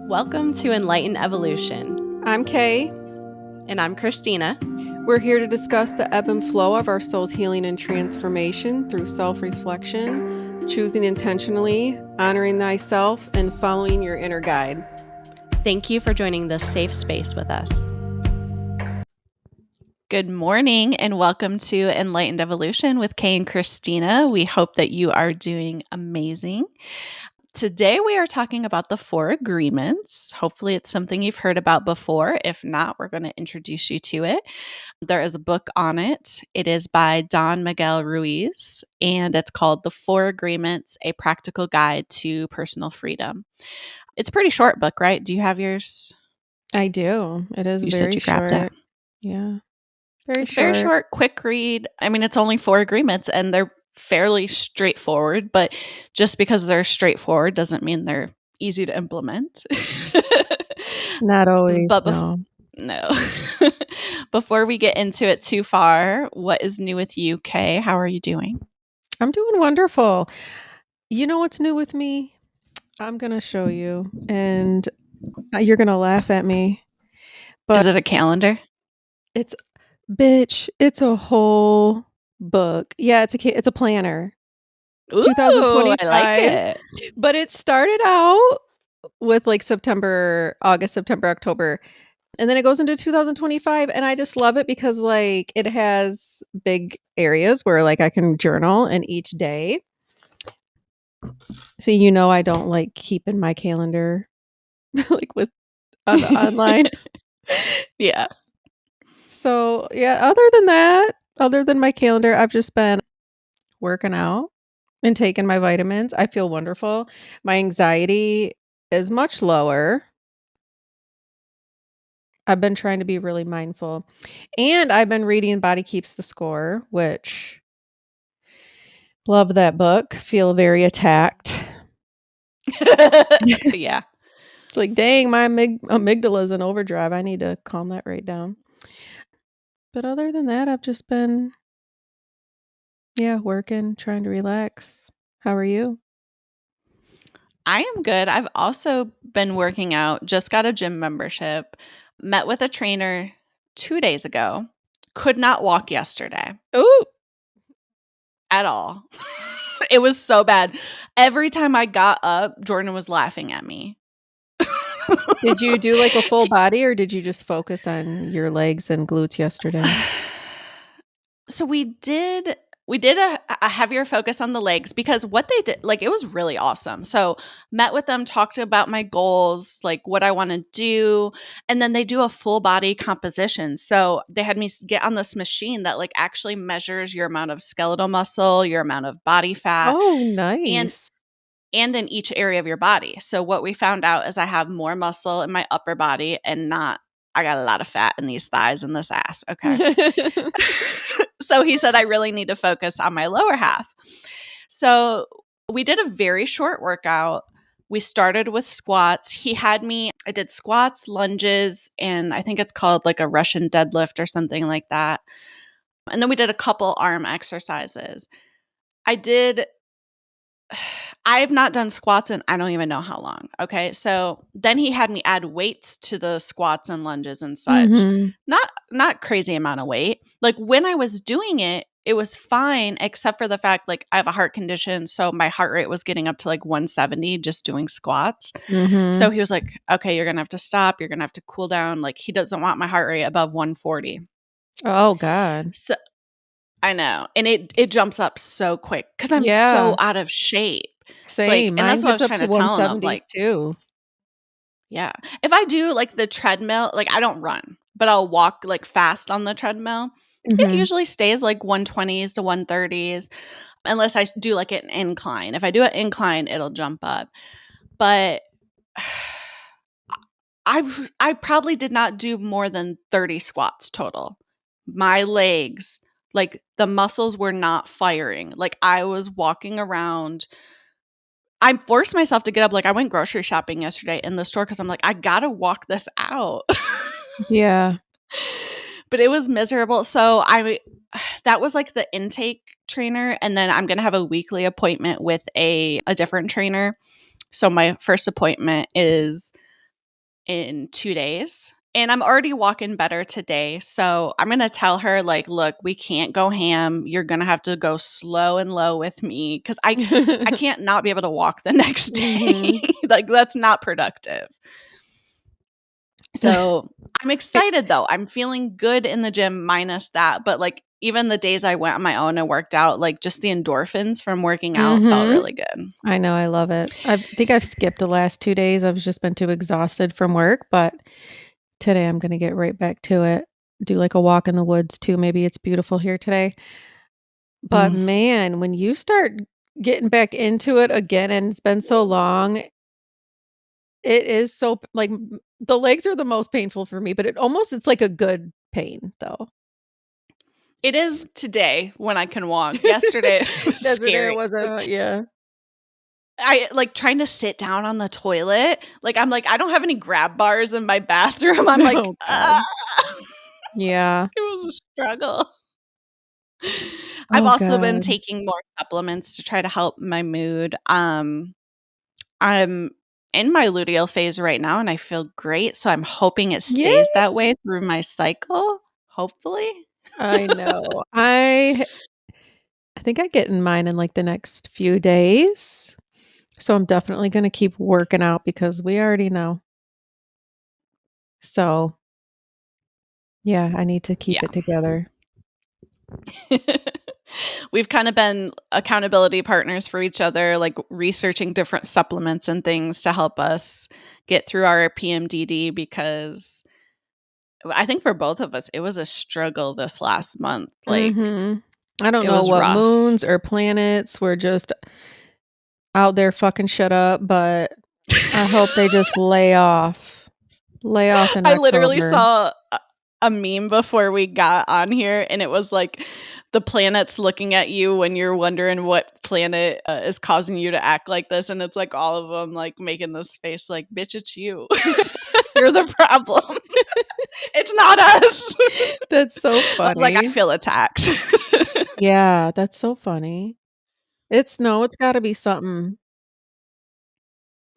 Welcome to Enlightened Evolution. I'm Cay. And I'm Christina. We're here to discuss the ebb and flow of our soul's healing and transformation through self-reflection, choosing intentionally, honoring thyself, and following your inner guide. Thank you for joining this safe space with us. Good morning and welcome to Enlightened Evolution with Cay and Christina. We hope that you are doing amazing. Today we are talking about the 4 agreements. Hopefully it's something you've heard about before. If not, we're going to introduce you to it. There is a book on it. It is by Don Miguel Ruiz, and it's called The 4 Agreements, A Practical Guide to Personal Freedom. It's a pretty short book, right? Do you have yours? I do. It is You said very you grabbed short. it. Yeah. Very It's short. very short, quick read. I mean, it's only 4 agreements, and they're fairly straightforward, but just because they're straightforward doesn't mean they're easy to implement. Not always, But no. no. Before we get into it too far, what is new with you, Kay? How are you doing? I'm doing wonderful. You know what's new with me? I'm going to show you, and you're going to laugh at me. Is it a calendar? It's a whole book. Yeah, it's a planner. Ooh, I like 2025. it. But it started out with like August, September, October. And then it goes into 2025 and I just love it because like it has big areas where like I can journal in each day. So I don't like keeping my calendar like with online. Yeah. So, yeah, other than my calendar, I've just been working out and taking my vitamins. I feel wonderful. My anxiety is much lower. I've been trying to be really mindful. And I've been reading Body Keeps the Score, which love that book. Feel very attacked. Yeah. It's like, dang, my amygdala's in overdrive. I need to calm that right down. But other than that, I've just been, working, trying to relax. How are you? I am good. I've also been working out, just got a gym membership, met with a trainer 2 days ago, could not walk yesterday Oh, at all. It was so bad. Every time I got up, Jordan was laughing at me. did you do like a full body or did you just focus on your legs and glutes yesterday? So we did a heavier focus on the legs because what they did, like, it was really awesome. So met with them, talked about my goals, like what I want to do, and then they do a full body composition. So they had me get on this machine that like actually measures your amount of skeletal muscle, your amount of body fat, Oh, and nice. in each area of your body. So what we found out is I have more muscle in my upper body and not I got a lot of fat in these thighs and this ass. Okay. So he said I really need to focus on my lower half. So we did a very short workout. We started with squats. I did squats, lunges, and I think it's called like a Russian deadlift or something like that. And then we did a couple arm exercises. I did I have not done squats in I don't even know how long. Okay. So then he had me add weights to the squats and lunges and such. Mhm. Not crazy amount of weight. Like when I was doing it, it was fine, except for the fact like I have a heart condition. So my heart rate was getting up to like 170 just doing squats. So Mhm. he was like, okay, you're gonna have to stop. You're gonna have to cool down. Like he doesn't want my heart rate above 140. Oh god. So I know. And it jumps up so quick because I'm so Yeah, out of shape. Like, same. and Mine that's what I gets was up trying to to tell him. I'm 170s like, too. yeah. If I do like the treadmill, like I don't run, but I'll walk like fast on the treadmill. It Mhm. usually stays like 120s to 130s unless I do like an incline. If I do an incline, it'll jump up. But I probably did not do more than 30 squats total. My legs, like the muscles were not firing. Like I was walking around. I forced myself to get up. Like I went grocery shopping yesterday in the store because I'm like, I gotta walk this out. Yeah. But it was miserable. So that was like the intake trainer, and then I'm gonna have a weekly appointment with a different trainer. So my first appointment is in 2 days, and I'm already walking better today, so I'm gonna tell her, like, "Look, we can't go ham. You're gonna have to go slow and low with me because I can't not be able to walk the next day. Mhm. Like, that's not productive." So, I'm excited, though. I'm feeling good in the gym minus that, but, like, even the days I went on my own and worked out, like, just the endorphins from working out felt Mhm. really good. I know, I love it. I think I've skipped the last 2 days. I've just been too exhausted from work, but today I'm gonna get right back to it. Do, like, a walk in the woods too. Maybe it's beautiful here today. But, Mm. man, when you start getting back into it again and it's been so long, it is so like, the legs are the most painful for me, but it's like a good pain, though. It is today when I can walk. Yesterday, it was Yesterday, it scary. wasn't, Like, yeah. I like, trying to sit down on the toilet, like, I'm like, I don't have any grab bars in my bathroom. I'm like, Oh, "Ah." god. Yeah. It was a struggle. I've Oh, also been god. taking more supplements to try to help my mood. I'm in my luteal phase right now, and I feel great, so I'm hoping it stays Yeah. that way through my cycle, hopefully. I know. I think I get in mine in, like, the next few days, so I'm definitely gonna keep working out because we already know. So, yeah, I need to keep Yeah. it together. We've kinda been accountability partners for each other, like, researching different supplements and things to help us get through our PMDD because I think for both of us, it was a struggle this last month, like, Mhm. I don't it know was what rough. moons or planets were just out there fucking shit up, but I hope they just lay off. Lay off in I literally October. saw a meme before we got on here, and it was like the planets looking at you when you're wondering what planet is causing you to act like this, and it's like all of them like making this face, like, "Bitch, it's you. You're the problem. It's not us." That's so I was like, "I funny. feel attacked." Yeah, that's so funny. It's gotta be something.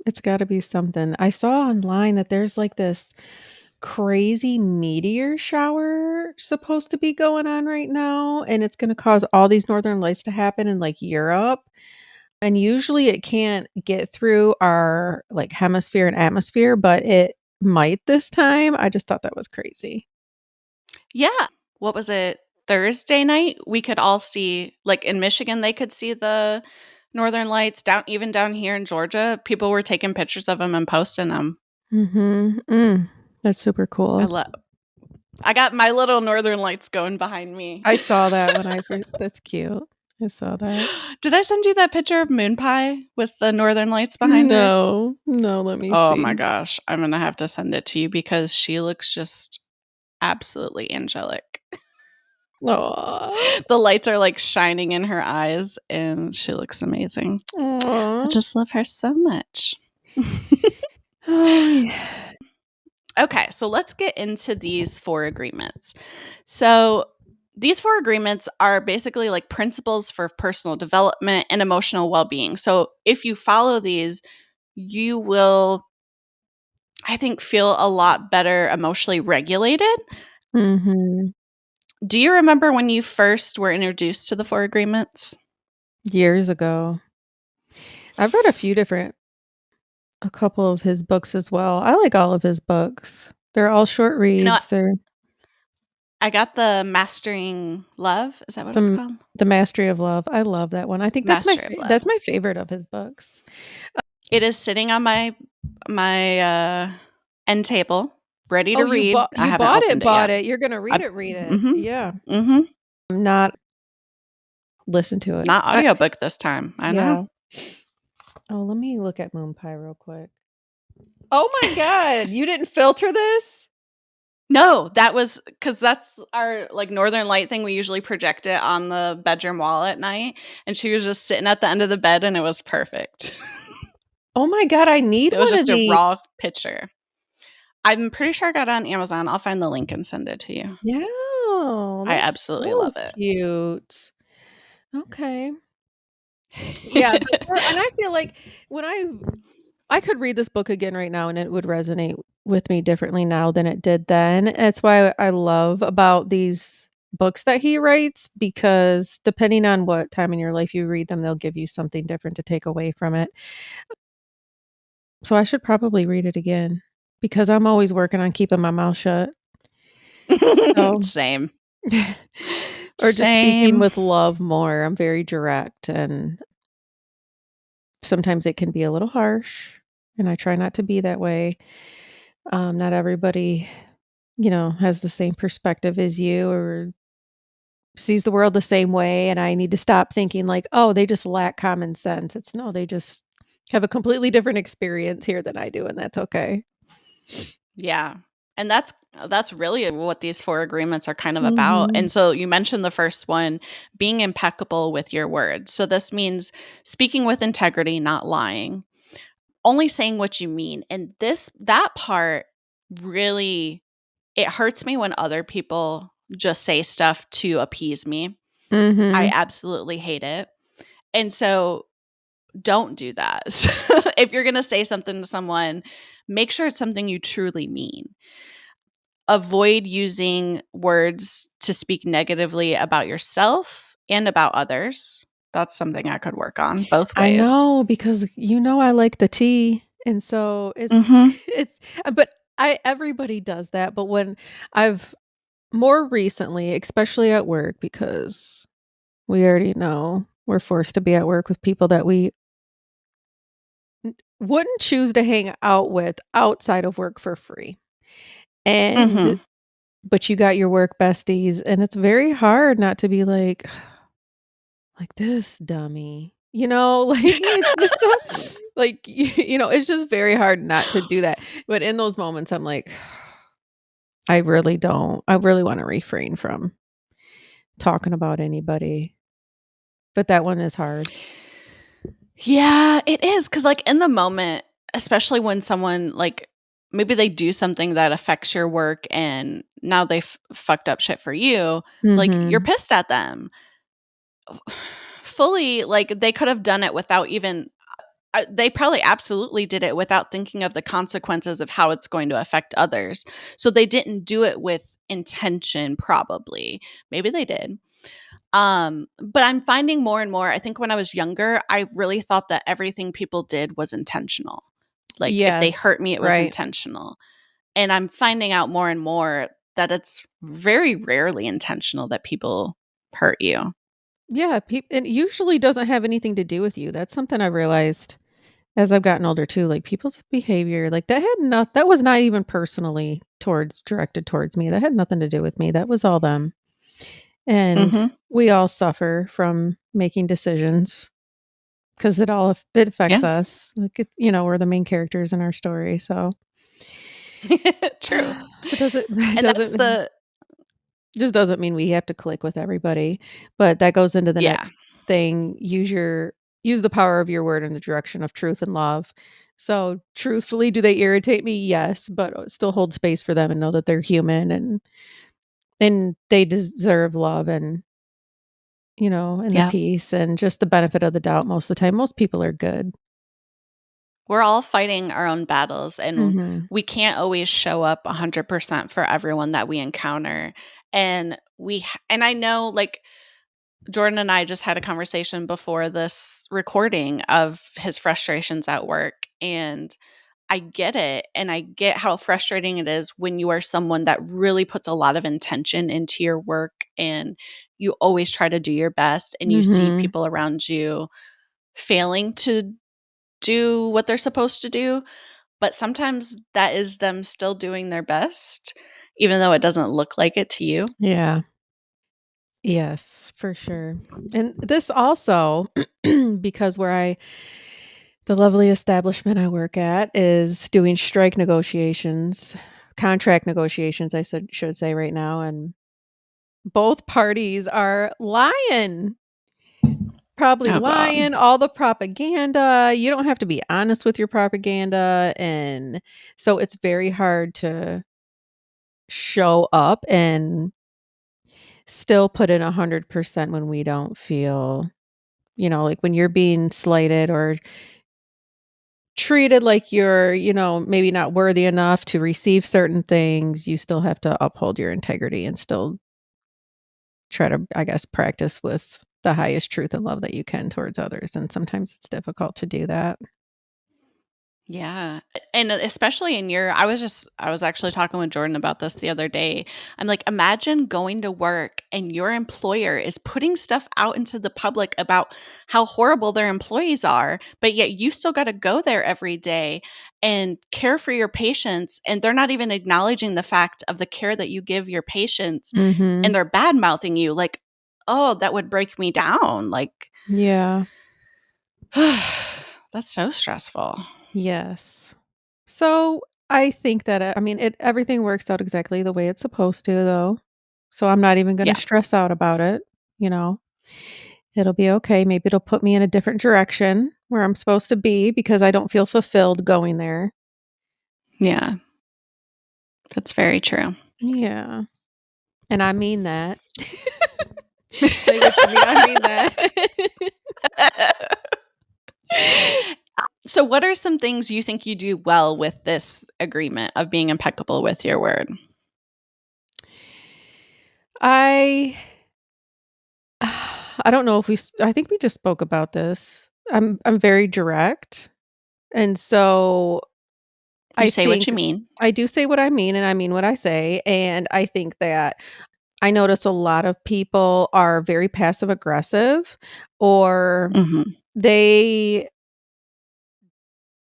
It's gotta be something. I saw online that there's, like, this crazy meteor shower supposed to be going on right now, and it's gonna cause all these northern lights to happen in, like, Europe, and usually it can't get through our, like, hemisphere and atmosphere, but it might this time. I just thought that was crazy. Yeah. What was it? Thursday night, we could all see, like, in Michigan, they could see the northern lights. Down here in Georgia, people were taking pictures of them and posting them. Mhm. That's super I cool. love I got my little northern lights going behind me. I saw that when I first that's cute. I saw that. Did I send you that picture of Moon Pie with the northern lights behind her? No. No, let me Oh my see. gosh, I'm gonna have to send it to you because she looks just absolutely angelic. Aw. The lights are, like, shining in her eyes, and she looks amazing. I Aw. just love her so much. Oh, yeah. Okay, so let's get into these 4 agreements. So, these 4 agreements are basically like principles for personal development and emotional well-being. So, if you follow these, you will, I think, feel a lot better emotionally regulated. Mhm. Do you remember when you first were introduced to the 4 agreements? Years ago. I've read a couple of his books as well. I like all of his books. They're all short You know, reads. They're I got the Mastering Love. Is that what it's the called? The Mastery of Love. I love that one. I think Mastery of Love. that's my favorite of his books. It is sitting on my end table, ready Oh, to read. I you haven't opened it bought yet. it. You're gonna I read it. mhm, Yeah. mhm. Not listen to it. Not audiobook this time. I know. Yeah. Oh, let me look at Moon Pie real quick. Oh my god, you didn't filter this? No, that was because that's our, like, Northern Light thing. We usually project it on the bedroom wall at night, and she was just sitting at the end of the bed, and it was perfect. Oh my god, I need It was one of just a these. raw picture. I'm pretty sure I got it on Amazon. I'll find the link and send it to you. Yeah, I that's absolutely so love it. cute. Okay. Yeah, the 4 and I feel like when I I could read this book again right now and it would resonate with me differently now than it did then. It's why I love about these books that he writes because depending on what time in your life you read them, they'll give you something different to take away from it. So I should probably read it again because I'm always working on keeping my mouth shut. So Same. or just speaking Same. with love more. I'm very direct and sometimes it can be a little harsh and I try not to be that way. Not everybody, has the same perspective as you or sees the world the same way. And I need to stop thinking like, oh, they just lack common sense. It's no, they just have a completely different experience here than I do. And that's okay. Yeah. And that's really what these 4 agreements are kind of about. Mhm. And so you mentioned the first one, being impeccable with your words. So this means speaking with integrity, not lying, only saying what you mean. And that part really, it hurts me when other people just say stuff to appease me. I Mhm. absolutely hate it. And so don't do that. If you're going to say something to someone, make sure it's something you truly mean. Avoid using words to speak negatively about yourself and about others. That's something I could work on both I ways. know because I like the tea. And so it's Mhm. it's but I everybody does that, but when I've more recently, especially at work because we already know we're forced to be at work with people that we wouldn't choose to hang out with outside of work for free. And Mhm. but you got your work besties, and it's very hard not to be like this dummy. Like it's just like it's just very hard not to do that. But in those moments I'm like I really don't. I really want to refrain from talking about anybody. But that one is hard. Yeah, it is because, like, in the moment, especially when someone, like, maybe they do something that affects your work and now they've fucked up shit for you, like, you're Mhm. pissed at them. Fully, like, they could have done it without even they probably absolutely did it without thinking of the consequences of how it's going to affect others. So they didn't do it with intention, probably. Maybe they did. But I'm finding more and more, I think when I was younger, I really thought that everything people did was intentional. Like if they Yes. hurt me, it was Right. intentional. And I'm finding out more and more that it's very rarely intentional that people hurt you. Yeah, it usually doesn't have anything to do with you. That's something I realized as I've gotten older too, like people's behavior, like that was not even personally directed towards me. That had nothing to do with me. That was all them. And Mhm. we all suffer from making decisions because it affects Yeah. us. Like we're the main characters in our story. So True. it doesn't it And that's doesn't the just doesn't mean we have to click with everybody, but that goes into the yeah. next thing. Use the power of your word in the direction of truth and love. So, truthfully, do they irritate me? Yes, but still hold space for them and know that they're human and they deserve love and the Yeah. peace and just the benefit of the doubt most of the time. Most people are good. We're all fighting our own battles and Mhm. we can't always show up 100% for everyone that we encounter. And I know, like, Jordan and I just had a conversation before this recording of his frustrations at work, and I get it, and I get how frustrating it is when you are someone that really puts a lot of intention into your work and you always try to do your best and you see Mhm. people around you failing to do what they're supposed to do, but sometimes that is them still doing their best, even though it doesn't look like it to you. Yeah. Yes, for sure. And this also because the lovely establishment I work at is doing contract negotiations, should say right now, and both parties are lying. Probably Oh god. lying, all the propaganda. You don't have to be honest with your propaganda. And so it's very hard to show up and still put in 100% when we don't feel, like when you're being slighted or treated like you're, maybe not worthy enough to receive certain things, you still have to uphold your integrity and still try to, I guess, practice with the highest truth and love that you can towards others, and sometimes it's difficult to do that. Yeah. And especially in your I was actually talking with Jordan about this the other day. I'm like, imagine going to work and your employer is putting stuff out into the public about how horrible their employees are, but yet you still got to go there every day and care for your patients, and they're not even acknowledging the fact of the care that you give your patients, and Mhm. they're bad mouthing you. Like, oh, that would break me down. Like, Yeah. that's so stressful. Yes. So, I think that, I mean, everything works out exactly the way it's supposed to, though. So, I'm not even gonna Yeah. stress out about it, you know? It'll be okay. Maybe it'll put me in a different direction where I'm supposed to be because I don't feel fulfilled going there. Yeah. That's very true. Yeah. And I mean that. Say what you mean, I mean that. So, what are some things you think you do well with this agreement of being impeccable with your word? I I don't know if I think we just spoke about this. I'm very direct, and so You I say what think you mean. I do say what I mean, and I mean what I say, and I think that I notice a lot of people are very passive aggressive, or Mhm. they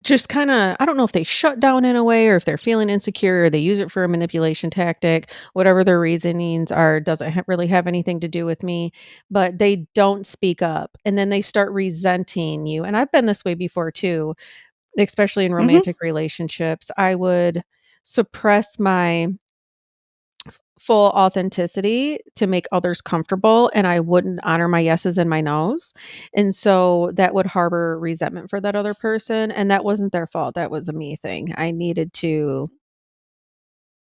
just kinda, I don't know if they shut down in a way or if they're feeling insecure or they use it for a manipulation tactic. Whatever their reasonings are doesn't really have anything to do with me, but they don't speak up, and then they start resenting you, and I've been this way before too, especially in Mhm. romantic relationships. I would suppress my full authenticity to make others comfortable, and I wouldn't honor my yeses and my nos. And so that would harbor resentment for that other person, and that wasn't their fault. That was a me thing. I needed to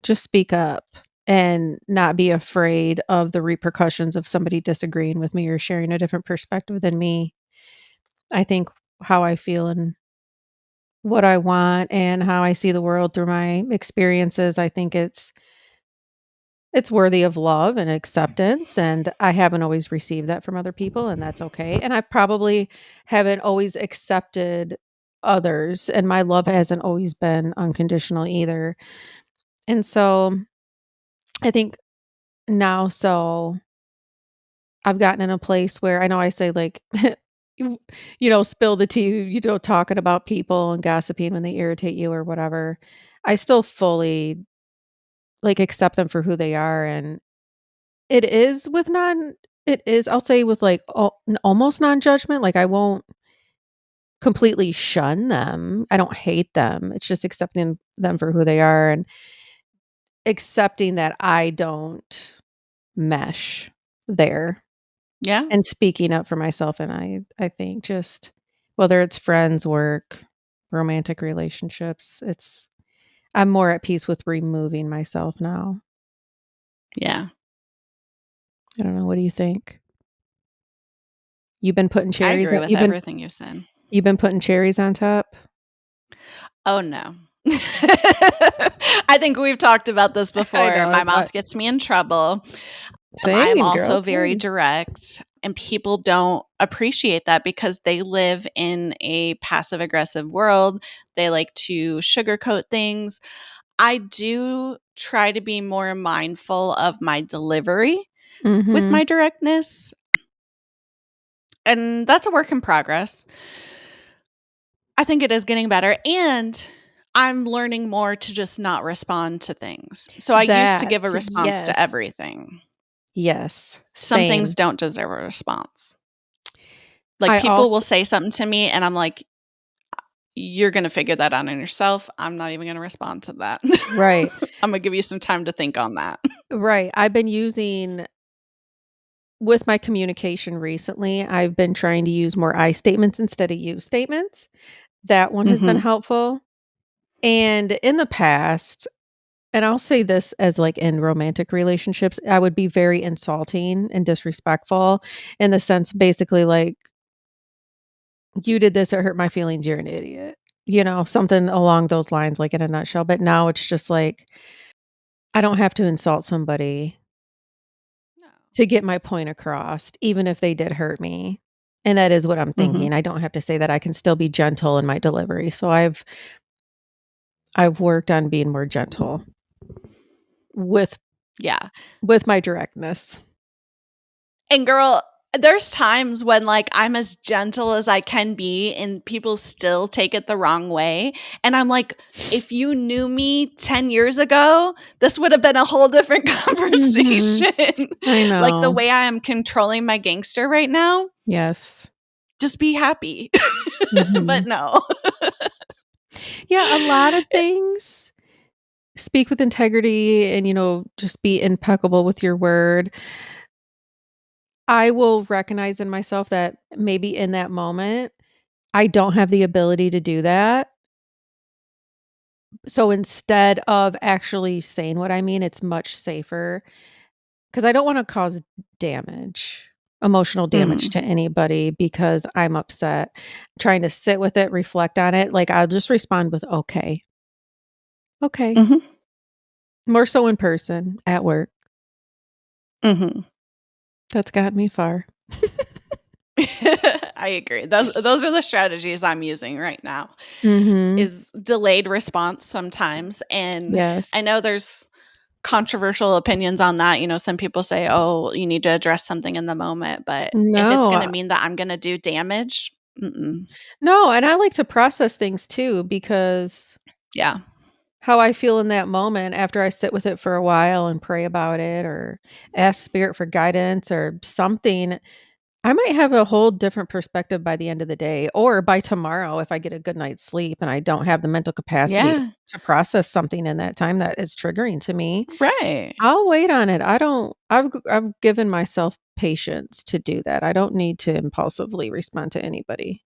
just speak up and not be afraid of the repercussions of somebody disagreeing with me or sharing a different perspective than me. I think how I feel and what I want and how I see the world through my experiences, I think it's worthy of love and acceptance, and I haven't always received that from other people, and that's okay, and I probably haven't always accepted others, and my love hasn't always been unconditional either, and so, I think now I've gotten in a place where I know I say, like, you spill the tea, talking about people and gossiping when they irritate you or whatever. I still fully, like, accept them for who they are, and It is with non it is, I'll say with, like, almost non-judgment, like, I won't completely shun them. I don't hate them. It's just accepting them for who they are and accepting that I don't mesh there Yeah. and speaking up for myself, and I think just whether it's friends, work, romantic relationships, I'm more at peace with removing myself now. Yeah. I don't know, what do you think? You've been putting I cherries agree on with everything you said. you've been putting cherries on top? Oh, no. I think we've talked about this I before, know, and my mouth gets me in trouble. I am same, girl, also very same. direct, and people don't appreciate that because they live in a passive aggressive world. They like to sugarcoat things. I do try to be more mindful of my delivery with Mhm. my directness, and that's a work in progress. I think it is getting better, and I'm learning more to just not respond to things. So I used to That, give a response to yes. everything. Yes, Some things same. don't deserve a response. Like, I people will also say something to me, and I'm like, "You're gonna figure that out on yourself. I'm not even gonna respond to that. Right, I'm gonna give you some time to think on that." right. I've been using with my communication recently, I've been trying to use more I statements instead of you statements. That one has been Mhm. helpful, and in the past, and I'll say this as, like, in romantic relationships, I would be very insulting and disrespectful in the sense basically like, "You did this, it hurt my feelings, you're an idiot." something along those lines, like, in a nutshell, but now it's just like, I don't have to insult somebody No. to get my point across, even if they did hurt me, and that is what I'm Mhm. thinking. I don't have to say that. I can still be gentle in my delivery, so I've worked on being more gentle with Yeah. my directness. And girl, there's times when, like, I'm as gentle as I can be and people still take it the wrong way, and I'm like, "If you knew me 10 years ago, this would have been a whole different Mhm. conversation." I Like, the know. way I am controlling my gangster right now, Yes. just be happy. But Mhm. no. Yeah, a lot of things, speak with integrity and, just be impeccable with your word. I will recognize in myself that maybe in that moment, I don't have the ability to do that. So instead of actually saying what I mean, it's much safer because I don't want to cause damage, emotional damage Mhm. to anybody because I'm upset. Trying to sit with it, reflect on it. Like I'll just respond with, okay, okay. Mhm. More so in person at work. Mhm. That's gotten me far. I agree. Those are the strategies I'm using right now. Mhm. Is delayed response sometimes, and Yes. I know there's controversial opinions on that. Some people say, "Oh, you need to address something in the moment," but if it's No, gonna mean that I'm gonna do damage, mm-mm. no, and I like to process things too because Yeah. how I feel in that moment after I sit with it for a while and pray about it or ask spirit for guidance or something, I might have a whole different perspective by the end of the day or by tomorrow if I get a good night's sleep and I don't have the mental capacity Yeah. to process something in that time that is triggering to me. Right. I'll wait on it. I don't I've given myself patience to do that. I don't need to impulsively respond to anybody.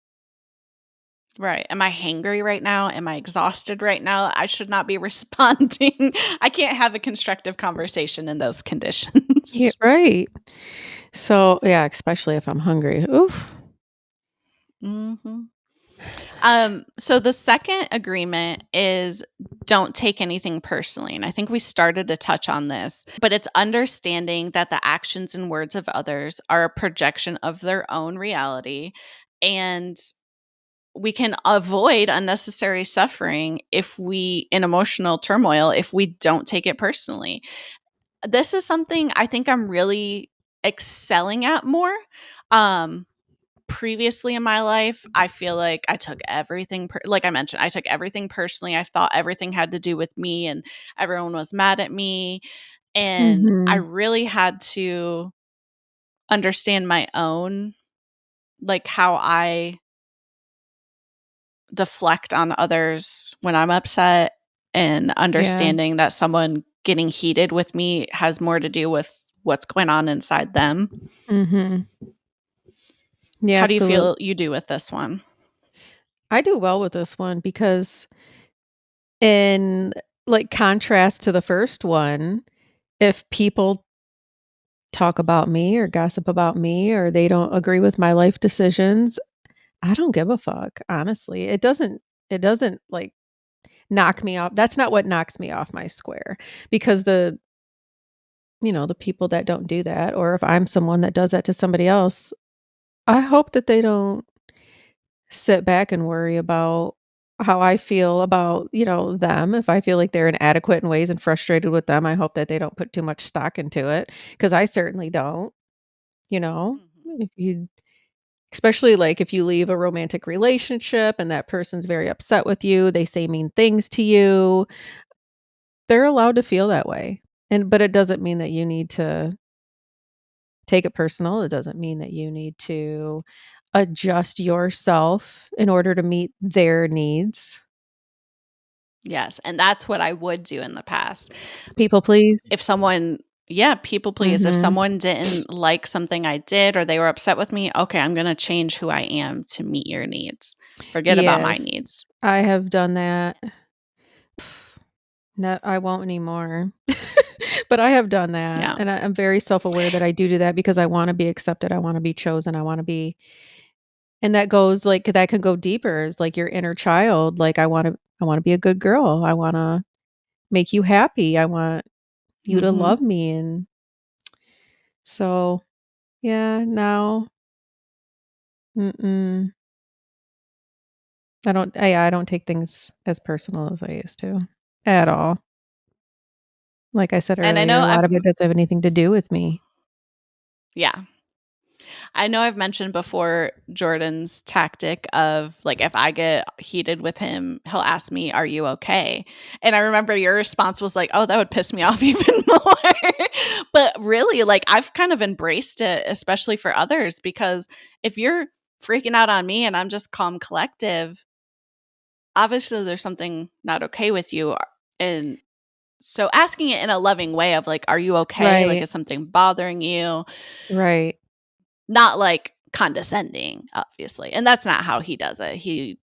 Right. Am I hangry right now? Am I exhausted right now? I should not be responding. I can't have a constructive conversation in those Yeah, conditions. right. So, yeah, especially if I'm hungry. Oof. Mhm. So the second agreement is don't take anything personally. And I think we started to touch on this, but it's understanding that the actions and words of others are a projection of their own reality. And we can avoid unnecessary suffering in emotional turmoil, if we don't take it personally. This is something I think I'm really excelling at more. Um, Previously in my life, I feel like I took everything like I mentioned, I took everything personally. I thought everything had to do with me and everyone was mad at me, and I Mhm. really had to understand my own, like, how I deflect on others when I'm upset, and Yeah. understanding that someone getting heated with me has more to do with what's going on inside them. Mhm. Yeah, How do you absolutely. feel you do with this one? I do well with this one because in, like, contrast to the first one, if people talk about me or gossip about me or they don't agree with my life decisions, I don't give a fuck, honestly. It doesn't, like, knock me off. That's not what knocks me off my square because the people that don't do that, or if I'm someone that does that to somebody else, I hope that they don't sit back and worry about how I feel about, them. If I feel like they're inadequate in ways and frustrated with them, I hope that they don't put too much stock into it because I certainly don't, you know? Mhm. If you especially, like, if you leave a romantic relationship and that person's very upset with you, they say mean things to you, they're allowed to feel that way. But it doesn't mean that you need to take it personal. It doesn't mean that you need to adjust yourself in order to meet their needs. Yes, and that's what I would do in the past. People please. If someone Yeah, people please. If Mhm. someone didn't like something I did or they were upset with me, okay, I'm gonna change who I am to meet your needs. Forget about my Yes, needs. I have done that. No, I won't anymore. But I have done that, Yeah. and I'm very self-aware that I do that because I wanna be accepted, I wanna be chosen, I wanna be And that goes, like that can go deeper. It's like your inner child, like, I wanna be a good girl. I wanna make you happy. I want you to Mhm. love me, and so, yeah, now mm-mm. I don't take things as personal as I used to, at all. Like I said And I earlier, know a I've lot of it doesn't have anything to do with me. yeah. I know I've mentioned before Jordan's tactic of, like, if I get heated with him, he'll ask me, "Are you okay?" And I remember your response was like, "Oh, that would piss me off even more." But really, like, I've kind of embraced it, especially for others, because if you're freaking out on me and I'm just calm, collective, obviously there's something not okay with you. And so asking it in a loving way of like, "Are you okay? Like, Right, is something bothering you?" right. Not, like, condescending, obviously, and that's not how he does it. He,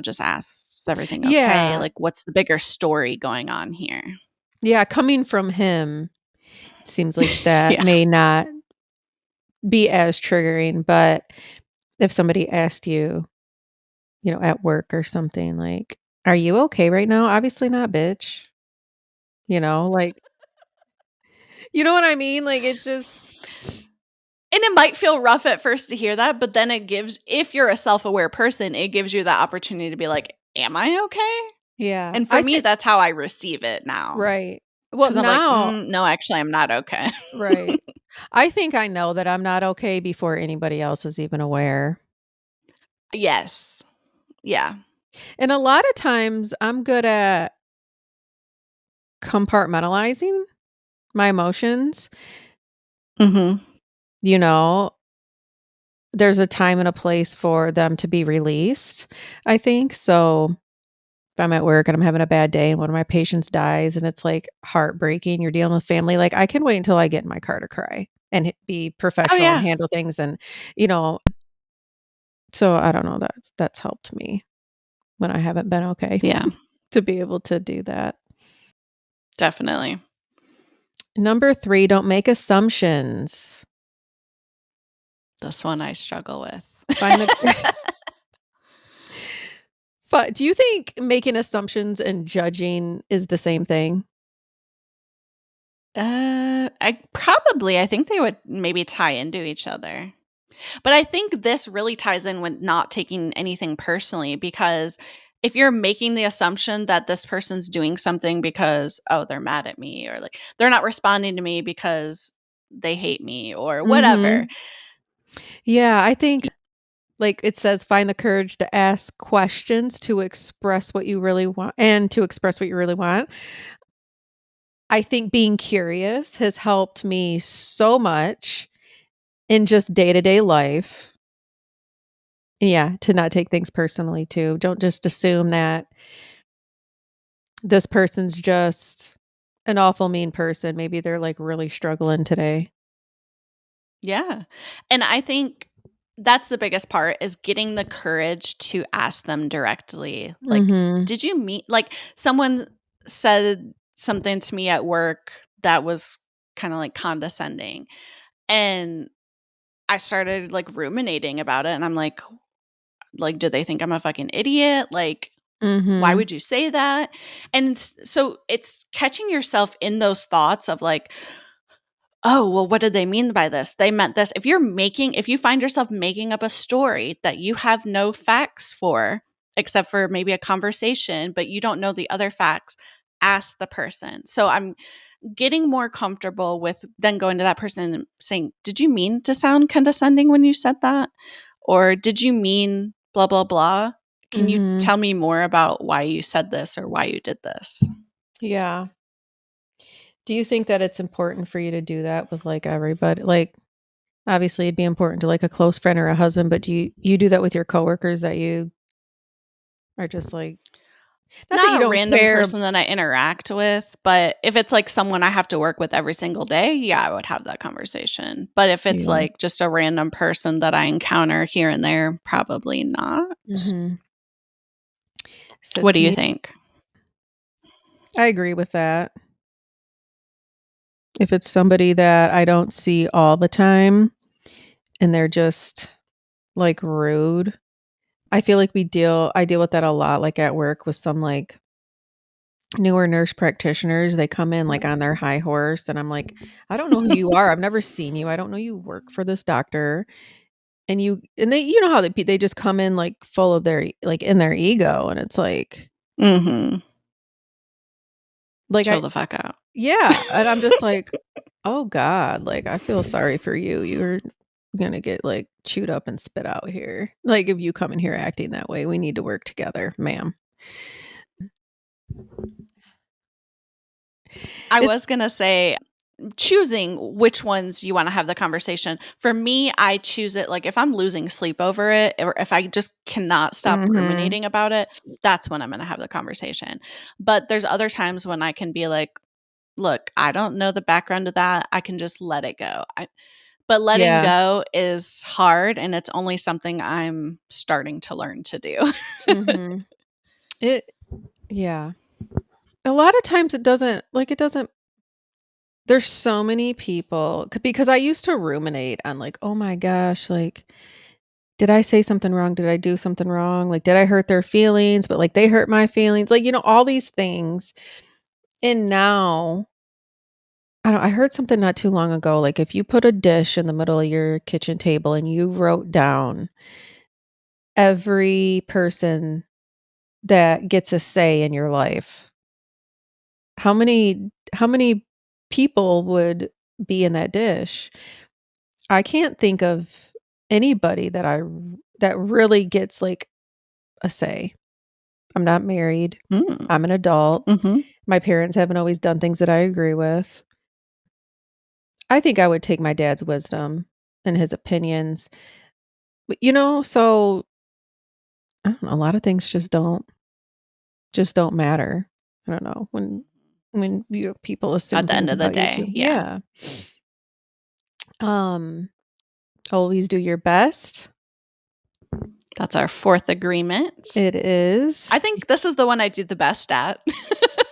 just asks, "Is everything okay? Yeah, Like, what's the bigger story going on here?" yeah, coming from him, seems like that Yeah. may not be as triggering, but if somebody asked you, at work or something like, "Are you okay right now?" "Obviously not, bitch." Like, you know what I mean? Like, it's just And it might feel rough at first to hear that, but then it gives if you're a self-aware person, it gives you the opportunity to be like, "Am I okay?" yeah, And for I me, think that's how I receive it now, right. Well, because 'cause I'm like, now No, actually, I'm not okay." right. I think I know that I'm not okay before anybody else is even aware. Yes. Yeah. And a lot of times I'm good at compartmentalizing my emotions, Mhm. you know? There's a time and a place for them to be released, I think. So, if I'm at work and I'm having a bad day and one of my patients dies and it's, like, heartbreaking, you're dealing with family, like, I can wait until I get in my car to cry and be Oh, professional and yeah. handle things and, you know so I don't know, that's helped me when I haven't been okay Yeah, to be able to do that. definitely. Number 3, don't make assumptions. This one I struggle with. Find the But do you think making assumptions and judging is the same thing? I think they would maybe tie into each other. But I think this really ties in with not taking anything personally because if you're making the assumption that this person's doing something because, oh, they're mad at me or like they're not responding to me because they hate me or whatever. Mhm. Yeah, I think, like, it says, "Find the courage to ask questions to express what you really want and to express what you really want." I think being curious has helped me so much in just day-to-day life. Yeah, to not take things personally too. Don't just assume that this person's just an awful mean person. Maybe they're, like, really struggling today. Yeah. And I think that's the biggest part is getting the courage to ask them directly. Like, Mhm. did you meet like someone said something to me at work that was kind of like condescending. And I started like ruminating about it and I'm like, do they think I'm a fucking idiot? Like, why Mhm. would you say that? And so it's catching yourself in those thoughts of like, oh, well, what did they mean by this? They meant this. If you find yourself making up a story that you have no facts for, except for maybe a conversation, but you don't know the other facts, ask the person. So I'm getting more comfortable with then going to that person and saying, did you mean to sound condescending when you said that? Or did you mean blah, blah, blah? Can you Mhm. tell me more about why you said this or why you did this? Yeah. Do you think that it's important for you to do that with, like, everybody? Like, obviously, it'd be important to, like, a close friend or a husband, but do you do that with your coworkers that you are just, like not that you Not a don't random care. person that I interact with, but if it's, like, someone I have to work with every single day, yeah, I would have that conversation. But if it's, Yeah. like, just a random person that I encounter here and there, probably not. Mhm. Says, What do "Can you you" think? I agree with that. If it's somebody that I don't see all the time and they're just like, rude. I feel like I deal with that a lot, like, at work with some, like, newer nurse practitioners. They come in, like, on their high horse, and I'm like, "I don't know who you are. I've never seen you. I don't know you work for this doctor." And they you know how they just come in, like, full of their like, in their ego, and it's Mhm. like, Chill I the fuck out. yeah, and I'm just like, "Oh god, like, I feel sorry for you. You're gonna get, like, chewed up and spit out here. Like, if you come in here acting that way, we need to work together, ma'am." I It was gonna say choosing which ones you wanna have the conversation. For me, I choose it like, if I'm losing sleep over it or if I just cannot stop Mhm. ruminating about it, that's when I'm gonna have the conversation. But there's other times when I can be like, "Look, I don't know the background of that. I can just let it go." But letting Yeah. go is hard, and it's only something I'm starting to learn to do. Mhm. It yeah. A lot of times it doesn't there's so many people because I used to ruminate on, like, "Oh my gosh, like, did I say something wrong? Did I do something wrong? Like, did I hurt their feelings? But, like, they hurt my feelings." Like, all these things. And now I heard something not too long ago, like, if you put a dish in the middle of your kitchen table and you wrote down every person that gets a say in your life, how many people would be in that dish? I can't think of anybody that really gets, like, a say. I'm not married. Mm. I'm an adult. Mhm. My parents haven't always done things that I agree with. I think I would take my dad's wisdom and his opinions. But, so I don't know, a lot of things just don't matter. I don't know, when people At assume the things end of the about you day, too. yeah. Yeah. Um, always do your best. That's our 4th agreement. It is. I think this is the one I do the best at.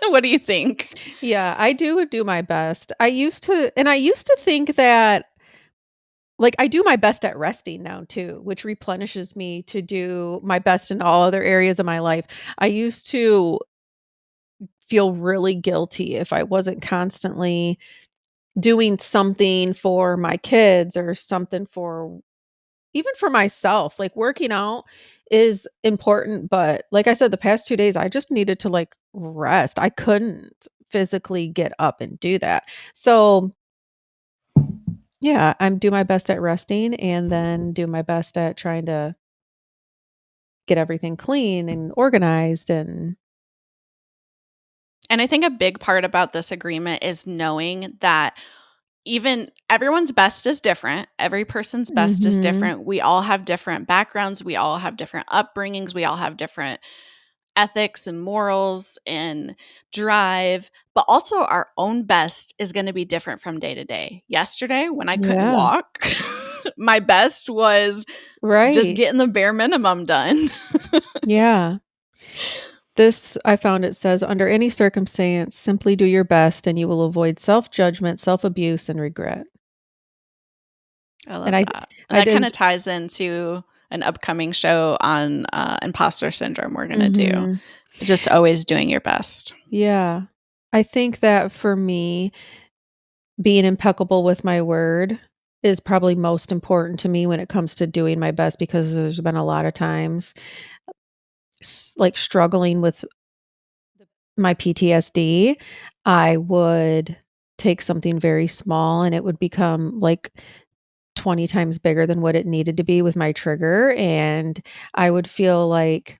What do you think? Yeah, I do my best. I used to think that like, I do my best at resting now too, which replenishes me to do my best in all other areas of my life. I used to feel really guilty if I wasn't constantly doing something for my kids or something for even for myself. Like, working out is important, but like I said, the past 2 days, I just needed to, like, rest. I couldn't physically get up and do that. So, yeah, I'm do my best at resting and then do my best at trying to get everything clean and organized and And I think a big part about this agreement is knowing that even everyone's best is different. Every person's best is Mhm. different. We all have different backgrounds. We all have different upbringings. We all have different ethics and morals and drive. But also, our own best is going to be different from day to day. Yesterday, when I couldn't Yeah. walk, my best was just Right. getting the bare minimum done. Yeah. This I found it says, "Under any circumstance, simply do your best and you will avoid self-judgment, self-abuse, and regret." I And love I that. And I that kind did of ties into an upcoming show on imposter syndrome we're going to do. Mhm. Just always doing your best. Yeah. I think that for me, being impeccable with my word is probably most important to me when it comes to doing my best because there's been a lot of times like struggling with my PTSD. I would take something very small and it would become like 20 times bigger than what it needed to be with my trigger, and I would feel like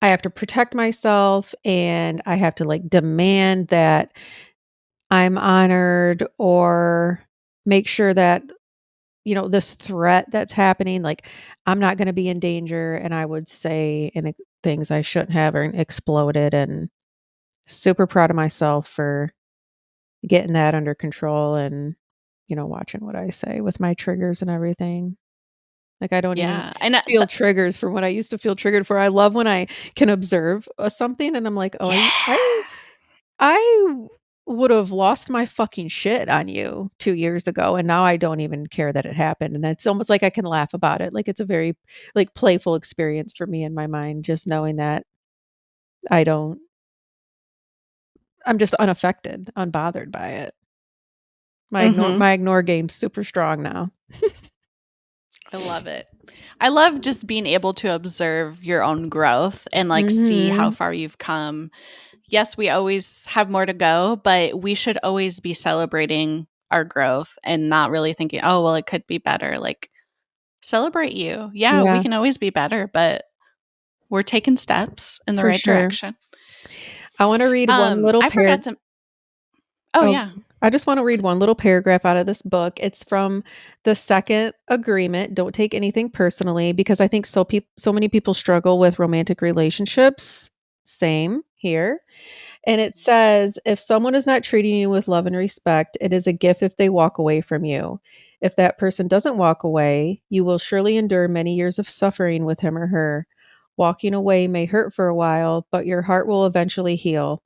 I have to protect myself and I have to, like, demand that I'm honored or make sure that, this threat that's happening, like, I'm not gonna be in danger, and I would say things I shouldn't have or exploded, and super proud of myself for getting that under control and, watching what I say with my triggers and everything. Like, I don't even Yeah. And feel triggers from what I used to feel triggered for. I love when I can observe, something and I'm like, "Oh, yeah. I would have lost my fucking shit on you 2 years ago, and now I don't even care that it happened, and it's almost like I can laugh about it, like, it's a very, like, playful experience for me in my mind, just knowing that I don't I'm just unaffected, unbothered by it. Mhm. My ignore game's super strong now. I love it. I love just being able to observe your own growth and, like, see how Mhm. far you've come. Yes, we always have more to go, but we should always be celebrating our growth and not really thinking, "Oh, well, it could be better." Like, celebrate you. Yeah, we Yeah, can always be better, but we're taking steps in the for right sure. direction. I wanna read one little I par forgot to Oh, Oh, yeah. I just wanna read one little paragraph out of this book. It's from the second agreement, "Don't take anything personally," because I think so many people struggle with romantic relationships. Same here. And it says, "If someone is not treating you with love and respect, it is a gift if they walk away from you. If that person doesn't walk away, you will surely endure many years of suffering with him or her. Walking away may hurt for a while, but your heart will eventually heal.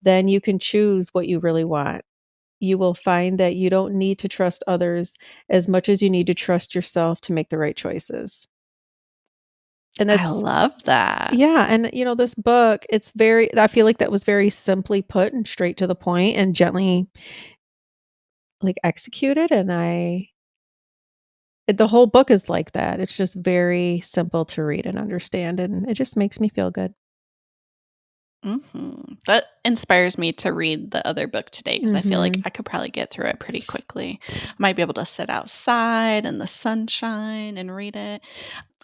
Then you can choose what you really want. You will find that you don't need to trust others as much as you need to trust yourself to make the right choices." And I that's love that. yeah, and, this book, it's very I feel like that was very simply put and straight to the point and gently, like, executed, and the whole book is like that. It's just very simple to read and understand, and it just makes me feel good. Mhm. That inspires me to read the other book today because I feel like Mhm. I could probably get through it pretty quickly. I might be able to sit outside in the sunshine and read it.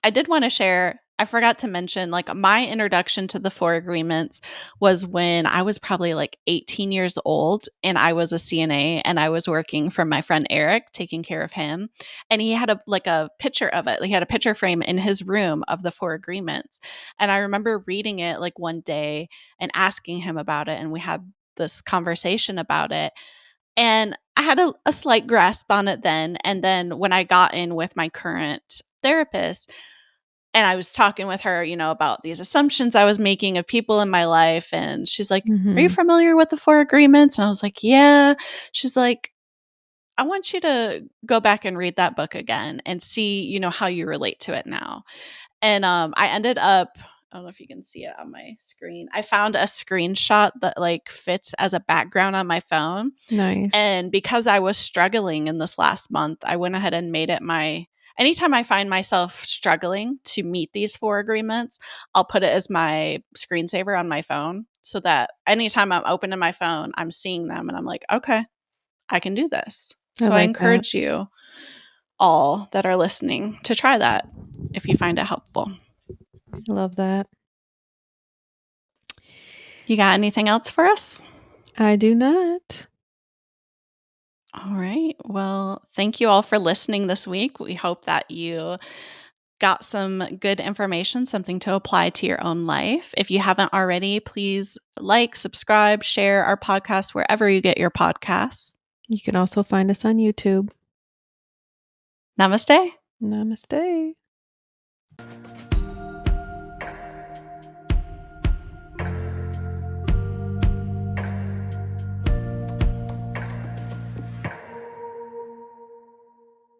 I did wanna share I forgot to mention, like, my introduction to the 4 agreements was when I was probably, like, 18 years old, and I was a CNA, and I was working for my friend Eric, taking care of him, and he had a picture of it. He had a picture frame in his room of the 4 agreements, and I remember reading it, like, one day and asking him about it, and we had this conversation about it, and I had a slight grasp on it then, and then when I got in with my current therapist, and I was talking with her, about these assumptions I was making of people in my life, and she's like, "Are you Mhm. familiar with the 4 agreements?" And I was like, "Yeah." She's like, "I want you to go back and read that book again and see, how you relate to it now." And, I ended up I don't know if you can see it on my screen. I found a screenshot that, like, fits as a background on my phone, Nice. and because I was struggling in this last month, I went ahead and made it my anytime I find myself struggling to meet these 4 agreements, I'll put it as my screensaver on my phone so that anytime I'm opening my phone, I'm seeing them and I'm like, "Okay, I can do this." I So I like that. encourage you all that are listening to try that if you find it helpful. I love that. You got anything else for us? I do not. All right. Well, thank you all for listening this week. We hope that you got some good information, something to apply to your own life. If you haven't already, please like, subscribe, share our podcast wherever you get your podcasts. You can also find us on YouTube. Namaste. Namaste.